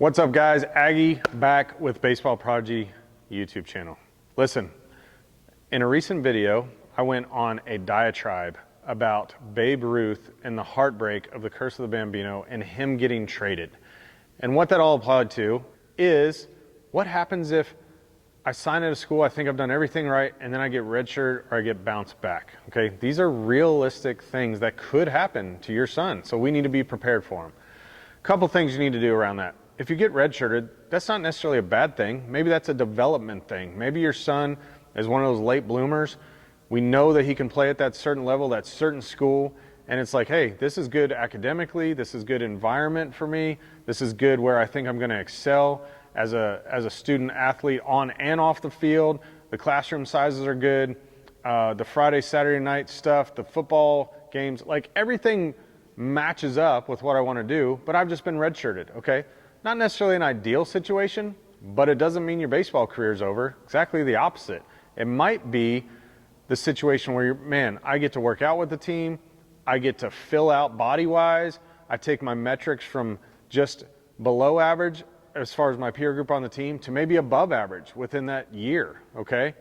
What's up, guys? Aggie back with Baseball Prodigy YouTube channel. Listen, in a recent video, I went on a diatribe about Babe Ruth and the heartbreak of the curse of the Bambino and him getting traded. And what that all applied to is what happens if I sign at a school, I think I've done everything right, and then I get redshirt or I get bounced back, okay? These are realistic things that could happen to your son, so we need to be prepared for them. A couple things you need to do around that. If you get redshirted, that's not necessarily a bad thing. Maybe that's a development thing. Maybe your son is one of those late bloomers. We know that he can play at that certain level, that certain school, and it's like, hey, this is good academically, this is good environment for me, this is good where I think I'm gonna excel as a student athlete on and off the field. The classroom sizes are good, the Friday, Saturday night stuff, the football games, like everything matches up with what I wanna do, but I've just been redshirted, okay? Not necessarily an ideal situation, but it doesn't mean your baseball career is over. Exactly the opposite. It might be the situation where man, I get to work out with the team, I get to fill out body-wise, I take my metrics from just below average as far as my peer group on the team to maybe above average within that year, okay?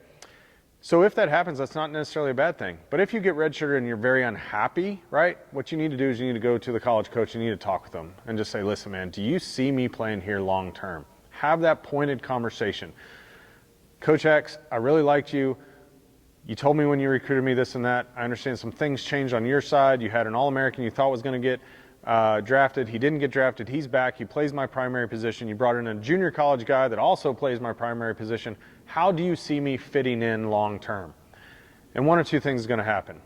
So if that happens, that's not necessarily a bad thing. But if you get redshirted and you're very unhappy, right, what you need to do is you need to go to the college coach, you need to talk with them and just say, listen, man, do you see me playing here long term? Have that pointed conversation. Coach X, I really liked you. You told me when you recruited me this and that. I understand some things changed on your side. You had an All-American you thought was going to get drafted. He didn't get drafted. He's back. He plays my primary position. You brought in a junior college guy that also plays my primary position. How do you see me fitting in long term? And one or two things is going to happen.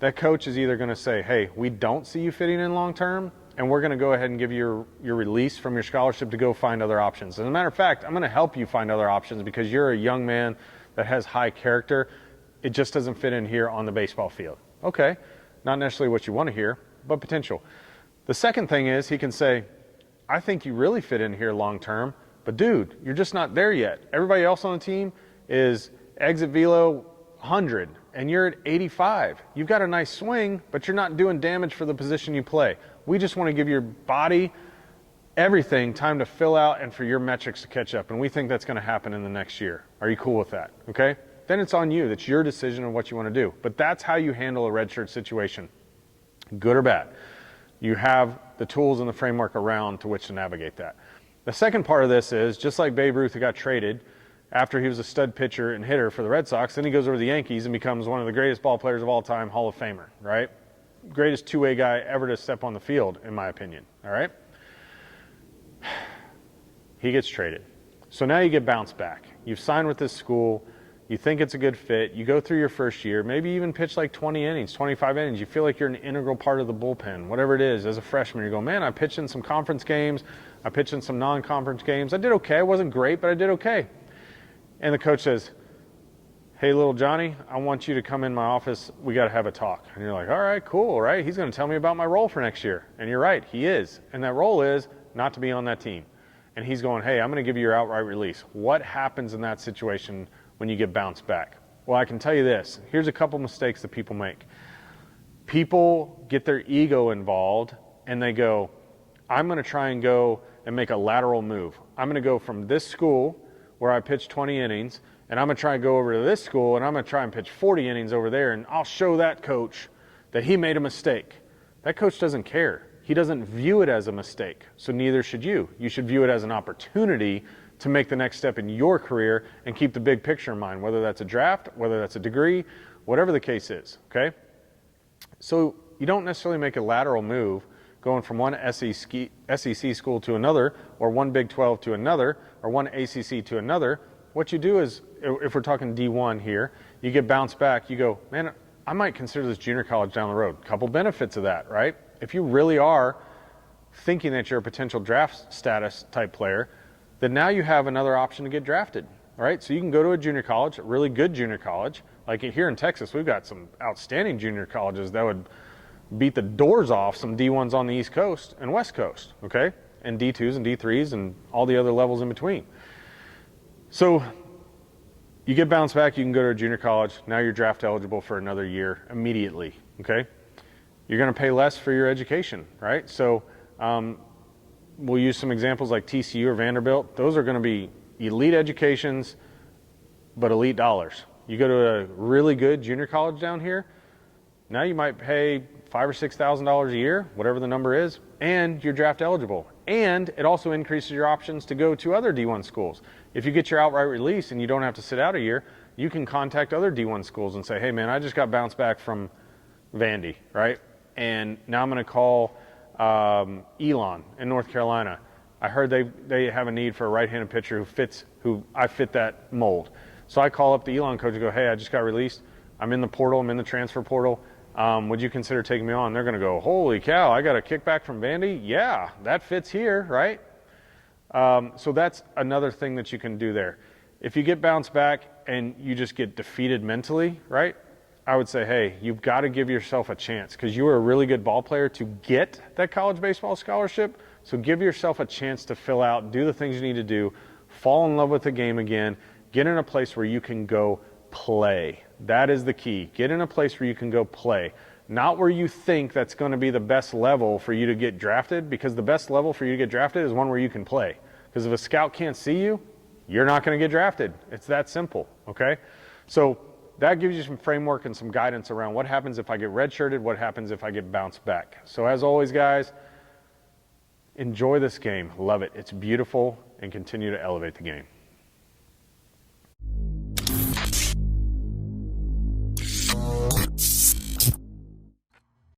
That coach is either going to say, hey, we don't see you fitting in long term, and we're going to go ahead and give you your release from your scholarship to go find other options. As a matter of fact, I'm going to help you find other options because you're a young man that has high character. It just doesn't fit in here on the baseball field. Okay, not necessarily what you want to hear, but potential. The second thing is he can say, I think you really fit in here long term, but dude, you're just not there yet. Everybody else on the team is exit velo 100 and you're at 85. You've got a nice swing, but you're not doing damage for the position you play. We just want to give your body everything time to fill out and for your metrics to catch up. And we think that's going to happen in the next year. Are you cool with that? Okay? Then it's on you. That's your decision on what you want to do. But that's how you handle a redshirt situation, good or bad. You have the tools and the framework around to which to navigate that. The second part of this is, just like Babe Ruth who got traded after he was a stud pitcher and hitter for the Red Sox, then he goes over to the Yankees and becomes one of the greatest ball players of all time, Hall of Famer, right? Greatest two-way guy ever to step on the field, in my opinion, all right? He gets traded. So now you get bounced back. You've signed with this school. You think it's a good fit. You go through your first year, maybe even pitch like 20 innings, 25 innings. You feel like you're an integral part of the bullpen, whatever it is. As a freshman, you go, man, I pitched in some conference games. I pitched in some non-conference games. I did okay. I wasn't great, but I did okay. And the coach says, hey, little Johnny, I want you to come in my office. We got to have a talk. And you're like, all right, cool, right? He's going to tell me about my role for next year. And you're right, he is. And that role is not to be on that team. And he's going, hey, I'm going to give you your outright release. What happens in that situation when you get bounced back? Well, I can tell you this. Here's a couple mistakes that people make. People get their ego involved and they go, I'm going to try and go and make a lateral move. I'm going to go from this school where I pitched 20 innings and I'm going to try and go over to this school and I'm going to try and pitch 40 innings over there and I'll show that coach that he made a mistake. That coach doesn't care. He doesn't view it as a mistake, so neither should you. You should view it as an opportunity to make the next step in your career and keep the big picture in mind, whether that's a draft, whether that's a degree, whatever the case is, okay? So you don't necessarily make a lateral move going from one SEC school to another, or one Big 12 to another, or one ACC to another. What you do is, if we're talking D1 here, you get bounced back, you go, man, I might consider this junior college down the road. Couple benefits of that, right? If you really are thinking that you're a potential draft status type player, then now you have another option to get drafted, right? So you can go to a junior college, a really good junior college. Like here in Texas, we've got some outstanding junior colleges that would beat the doors off some D1s on the East Coast and West Coast, okay? And D2s and D3s and all the other levels in between. So you get bounced back, you can go to a junior college. Now you're draft eligible for another year immediately, okay? You're going to pay less for your education, right? So we'll use some examples like TCU or Vanderbilt. Those are going to be elite educations, but elite dollars. You go to a really good junior college down here, now you might pay $5,000 or $6,000 a year, whatever the number is, and you're draft eligible. And it also increases your options to go to other D1 schools. If you get your outright release and you don't have to sit out a year, you can contact other D1 schools and say, hey man, I just got bounced back from Vandy, right? And now I'm going to call Elon in North Carolina. I heard they have a need for a right-handed pitcher who I fit that mold. So I call up the Elon coach and go, hey, I just got released. I'm in the portal. I'm in the transfer portal. Would you consider taking me on? They're going to go, holy cow, I got a kickback from Vandy? Yeah, that fits here, right? So that's another thing that you can do there. If you get bounced back and you just get defeated mentally, right? I would say, hey, you've got to give yourself a chance because you were a really good ball player to get that college baseball scholarship. So give yourself a chance to fill out, do the things you need to do, fall in love with the game again, get in a place where you can go play. That is the key. Get in a place where you can go play. Not where you think that's going to be the best level for you to get drafted, because the best level for you to get drafted is one where you can play. Because if a scout can't see you, you're not going to get drafted. It's that simple, okay? So that gives you some framework and some guidance around what happens if I get redshirted, what happens if I get bounced back. So as always, guys, enjoy this game. Love it. It's beautiful, and continue to elevate the game.